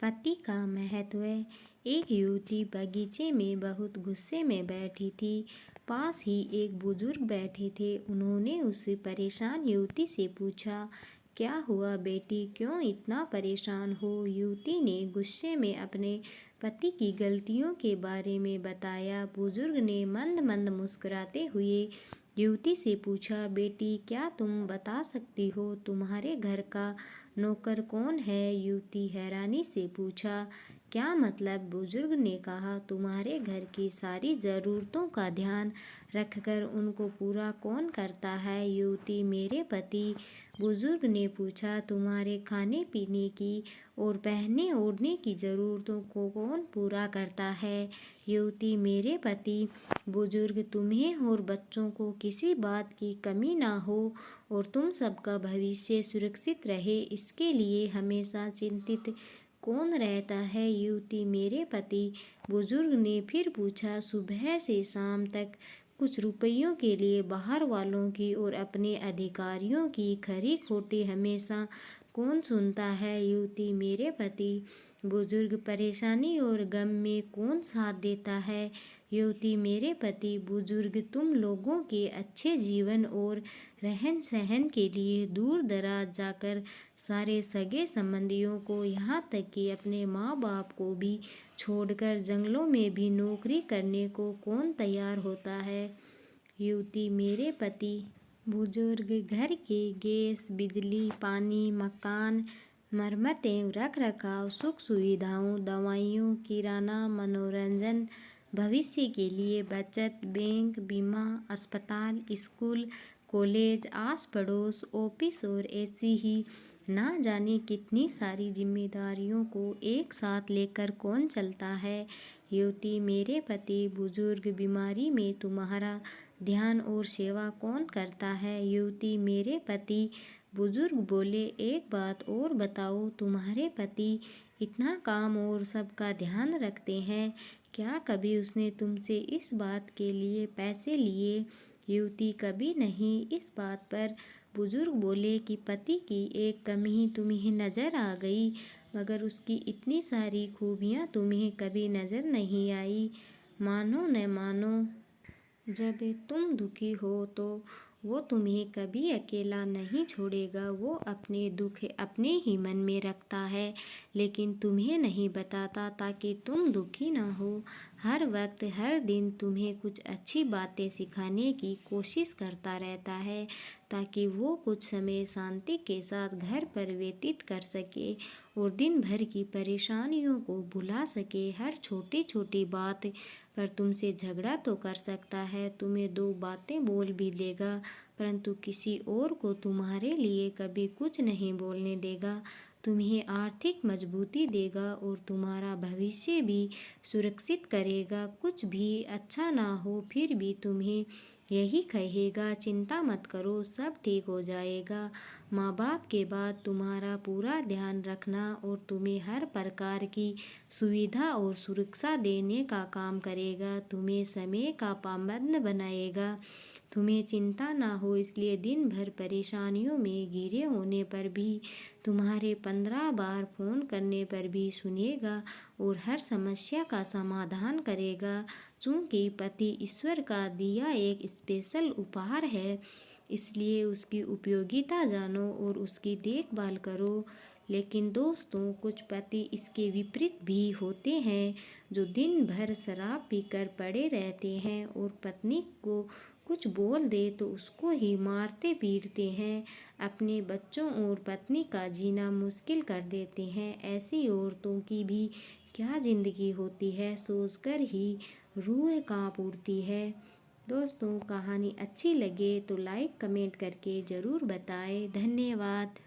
पति का महत्व। एक युवती बगीचे में बहुत गुस्से में बैठी थी। पास ही एक बुजुर्ग बैठे थे। उन्होंने उस परेशान युवती से पूछा, क्या हुआ बेटी, क्यों इतना परेशान हो? युवती ने गुस्से में अपने पति की गलतियों के बारे में बताया। बुजुर्ग ने मंद मंद मुस्कुराते हुए युवती से पूछा, बेटी क्या तुम बता सकती हो तुम्हारे घर का नौकर कौन है? युवती हैरानी से पूछा, क्या मतलब? बुजुर्ग ने कहा, तुम्हारे घर की सारी ज़रूरतों का ध्यान रखकर उनको पूरा कौन करता है? युवती, मेरे पति। बुजुर्ग ने पूछा, तुम्हारे खाने पीने की और पहनने ओढ़ने की ज़रूरतों को कौन पूरा करता है? युवती, मेरे पति। बुजुर्ग, तुम्हें और बच्चों को किसी बात की कमी ना हो और तुम सबका भविष्य सुरक्षित रहे, इसके लिए हमेशा चिंतित कौन रहता है? युवती, मेरे पति। बुजुर्ग ने फिर पूछा, सुबह से शाम तक कुछ रुपयों के लिए बाहर वालों की और अपने अधिकारियों की खरी खोटी हमेशा कौन सुनता है? युवती, मेरे पति। बुजुर्ग, परेशानी और गम में कौन साथ देता है? युवती, मेरे पति। बुजुर्ग, तुम लोगों के अच्छे जीवन और रहन सहन के लिए दूर दराज जाकर सारे सगे संबंधियों को, यहाँ तक कि अपने माँ बाप को भी छोड़कर जंगलों में भी नौकरी करने को कौन तैयार होता है? युवती, मेरे पति। बुजुर्ग, घर के गैस, बिजली, पानी, मकान, मरम्मतें, रख रखाव, सुख सुविधाओं, दवाइयों, किराना, मनोरंजन, भविष्य के लिए बचत, बैंक, बीमा, अस्पताल, स्कूल, कॉलेज, आस पड़ोस, ऑफिस और ऐसी ही ना जाने कितनी सारी जिम्मेदारियों को एक साथ लेकर कौन चलता है? युवती, मेरे पति। बुजुर्ग, बीमारी में तुम्हारा ध्यान और सेवा कौन करता है? युवती, मेरे पति। बुजुर्ग बोले, एक बात और बताओ, तुम्हारे पति इतना काम और सबका ध्यान रखते हैं, क्या कभी उसने तुमसे इस बात के लिए पैसे लिए? युवती, कभी नहीं। इस बात पर बुजुर्ग बोले कि पति की एक कमी तुम्हें नजर आ गई, मगर उसकी इतनी सारी खूबियाँ तुम्हें कभी नजर नहीं आई। मानो न मानो, जब तुम दुखी हो तो वो तुम्हें कभी अकेला नहीं छोड़ेगा। वो अपने दुख अपने ही मन में रखता है, लेकिन तुम्हें नहीं बताता ताकि तुम दुखी ना हो। हर वक्त हर दिन तुम्हें कुछ अच्छी बातें सिखाने की कोशिश करता रहता है, ताकि वो कुछ समय शांति के साथ घर पर व्यतीत कर सके और दिन भर की परेशानियों को भुला सके। हर छोटी छोटी बात पर तुमसे झगड़ा तो कर सकता है, तुम्हें दो बातें बोल भी देगा, परंतु किसी और को तुम्हारे लिए कभी कुछ नहीं बोलने देगा। तुम्हें आर्थिक मजबूती देगा और तुम्हारा भविष्य भी सुरक्षित करेगा। कुछ भी अच्छा ना हो फिर भी तुम्हें यही कहेगा, चिंता मत करो, सब ठीक हो जाएगा। माँ बाप के बाद तुम्हारा पूरा ध्यान रखना और तुम्हें हर प्रकार की सुविधा और सुरक्षा देने का काम करेगा। तुम्हें समय का पाबंद बनाएगा। तुम्हें चिंता ना हो इसलिए दिन भर परेशानियों में घिरे होने पर भी, तुम्हारे 15 बार फ़ोन करने पर भी सुनेगा और हर समस्या का समाधान करेगा। चूँकि पति ईश्वर का दिया एक स्पेशल उपहार है, इसलिए उसकी उपयोगिता जानो और उसकी देखभाल करो। लेकिन दोस्तों, कुछ पति इसके विपरीत भी होते हैं, जो दिन भर शराब पीकर पड़े रहते हैं और पत्नी को कुछ बोल दे तो उसको ही मारते पीटते हैं, अपने बच्चों और पत्नी का जीना मुश्किल कर देते हैं। ऐसी औरतों की भी क्या ज़िंदगी होती है, सोचकर ही रूह कांप उठती है। दोस्तों, कहानी अच्छी लगे तो लाइक कमेंट करके ज़रूर बताएं। धन्यवाद।